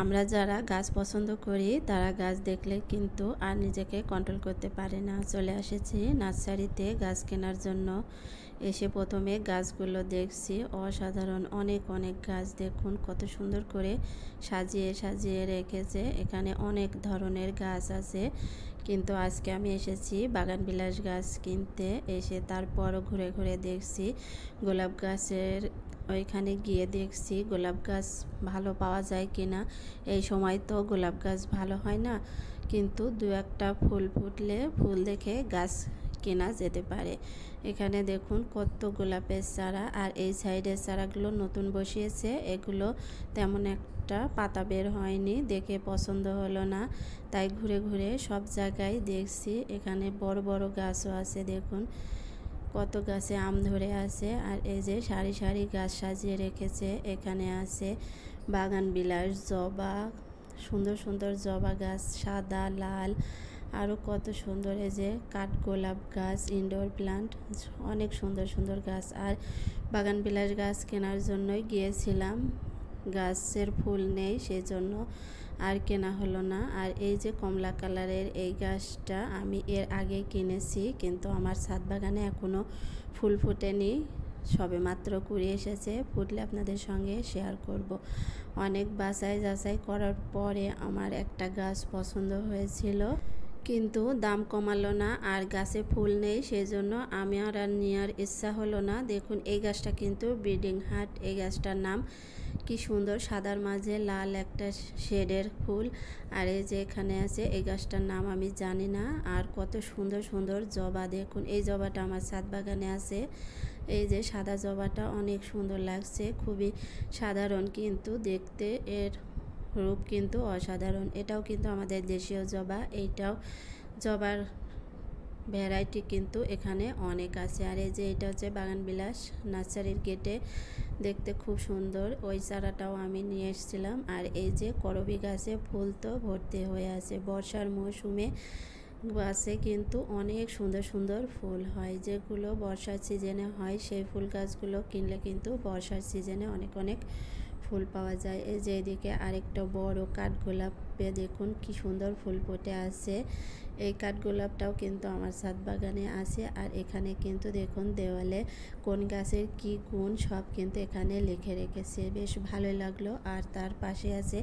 আমরা যারা গাছ পছন্দ করি তারা গাছ দেখলে কিন্তু আর নিজেকে কন্ট্রোল করতে পারে না। চলে এসেছি নার্সারিতে গাছ কেনার জন্য। এসে প্রথমে গাছগুলো দেখছি, অসাধারণ অনেক অনেক গাছ। দেখুন কত সুন্দর করে সাজিয়ে সাজিয়ে রেখেছে। এখানে অনেক ধরনের গাছ আছে, কিন্তু আজকে আমি এসেছি বাগানবিলাস গাছ কিনতে। এসে তারপরও ঘুরে ঘুরে দেখছি গোলাপ গাছের ওইখানে গিয়ে দেখছি গোলাপ গাছ ভালো পাওয়া যায় কিনা। এই সময় তো গোলাপ গাছ ভালো হয় না, কিন্তু দু একটা ফুল ফুটলে ফুল দেখে গাছ কেনা যেতে পারে। এখানে দেখুন কত গোলাপের চারা, আর এই সাইডের চারাগুলো নতুন বসিয়েছে। এগুলো তেমন একটা পাতা বের হয়নি, দেখে পছন্দ হলো না, তাই ঘুরে ঘুরে সব জায়গায় দেখছি। এখানে বড় বড় গাছও আছে, দেখুন কত গাছে আম ধরে আছে। আর এই যে সারি সারি গাছ সাজিয়ে রেখেছে। এখানে আছে বাগানবিলাস, জবা, সুন্দর সুন্দর জবা গাছ, সাদা লাল, আরও কত সুন্দর। এই যে কাঠগোলাপ গাছ, ইনডোর প্লান্ট, অনেক সুন্দর সুন্দর গাছ। আর বাগানবিলাস গাছ কেনার জন্যই গিয়েছিলাম, গাছের ফুল নেই সেজন্য আর কেনা হলো না। আর এই যে কমলা কালারের এই গাছটা আমি এর আগে কিনেছি, কিন্তু আমার ছাদ বাগানে এখনও ফুল ফোটেনি, সবে মাত্র কুড়ি এসেছে। ফুটলে আপনাদের সঙ্গে শেয়ার করব। অনেক বাছাই যাচাই করার পরে আমার একটা গাছ পছন্দ হয়েছিল, কিন্তু দাম কমালো না আর গাছে ফুল নেই, সেজন্য আমি আর নেওয়ার ইচ্ছা হলো না। দেখুন এই গাছটা কিন্তু ব্রিডিং হার্ট, এই গাছটার নাম। কি সুন্দর সাদার মাঝে লাল একটা শেডের ফুল। আর এই যে এখানে আছে এই গাছটার নাম আমি জানি না। আর কত সুন্দর সুন্দর জবা, দেখুন এই জবাটা আমার ছাদ বাগানে আছে। এই যে সাদা জবাটা অনেক সুন্দর লাগছে, খুবই সাধারণ কিন্তু দেখতে এর রূপ কিন্তু অসাধারণ। এটাও কিন্তু আমাদের দেশীয় জবা, এইটাও জবার ভ্যারাইটি কিন্তু এখানে অনেক আছে। আর এই যে এটা হচ্ছে বাগানবিলাস নার্সারির গেটে, দেখতে খুব সুন্দর। ওই চারাটাও আমি নিয়ে এসেছিলাম। আর এই যে করবী গাছে ফুল তো ভর্তি হয়ে আছে। বর্ষার মৌসুমে গাছে কিন্তু অনেক সুন্দর সুন্দর ফুল হয়, যেগুলো বর্ষার সিজনে হয়। সেই ফুল গাছগুলো কিনলে কিন্তু বর্ষার সিজনে অনেক অনেক ফুল পাওয়া যায়। এই যে এদিকে আরেকটা বড় কাঠগোলাপে দেখুন কি সুন্দর ফুল ফুটে আছে। এই কাঠগোলাপটাও কিন্তু আমার ছাদ বাগানে আছে। আর এখানে কিন্তু দেখুন দেওয়ালে কোন গাছের কি গুণ সব কিন্তু এখানে লিখে রেখেছে, বেশ ভালো লাগলো। আর তার পাশে আছে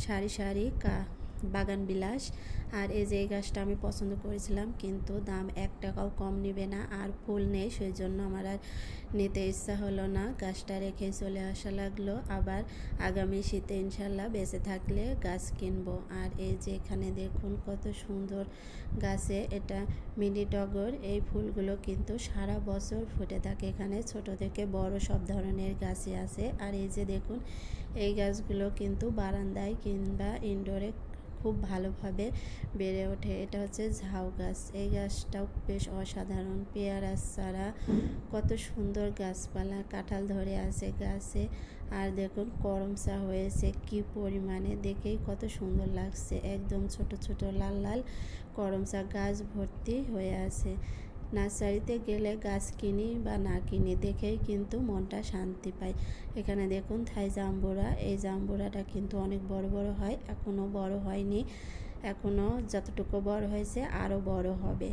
সারি সারি বাগানবিলাস। আর এই যে এই গাছটা আমি পছন্দ করেছিলাম, কিন্তু দাম 1 টাকাও কম নেবে না, আর ফুল নেই, সেই জন্য আমার আর নিতে ইচ্ছা হলো না। গাছটা রেখে চলে আসা লাগলো। আবার আগামী শীতে ইনশাল্লাহ বেঁচে থাকলে গাছ কিনবো। আর এই যে এখানে দেখুন কত সুন্দর গাছে, এটা মিনি টগর। এই ফুলগুলো কিন্তু সারা বছর ফুটে থাকে। এখানে ছোট থেকে বড় সব ধরনের গাছই আছে। আর এই যে দেখুন এই গাছগুলো কিন্তু বারান্দায় কিংবা ইনডোরে খুব ভালোভাবে বেড়ে ওঠে। এটা হচ্ছে ঝাউ গাছ, এই গাছটাও বেশ অসাধারণ। পেয়ারা চারা, কত সুন্দর গাছপালা, কাঁঠাল ধরে আছে গাছে। আর দেখুন করমচা হয়েছে কি পরিমাণে, দেখেই কত সুন্দর লাগছে। একদম ছোট ছোট লাল লাল করমচা গাছ ভর্তি হয়ে আছে। নার্সারিতে গেলে গাছ কিনি বা না কিনি, দেখেই কিন্তু মনটা শান্তি পায়। এখানে দেখুন থাই জাম্বুরা, এই জাম্বুরাটা কিন্তু অনেক বড় বড় হয়, এখনও বড় হয়নি, এখনও যতটুকু বড় হয়েছে আরও বড় হবে।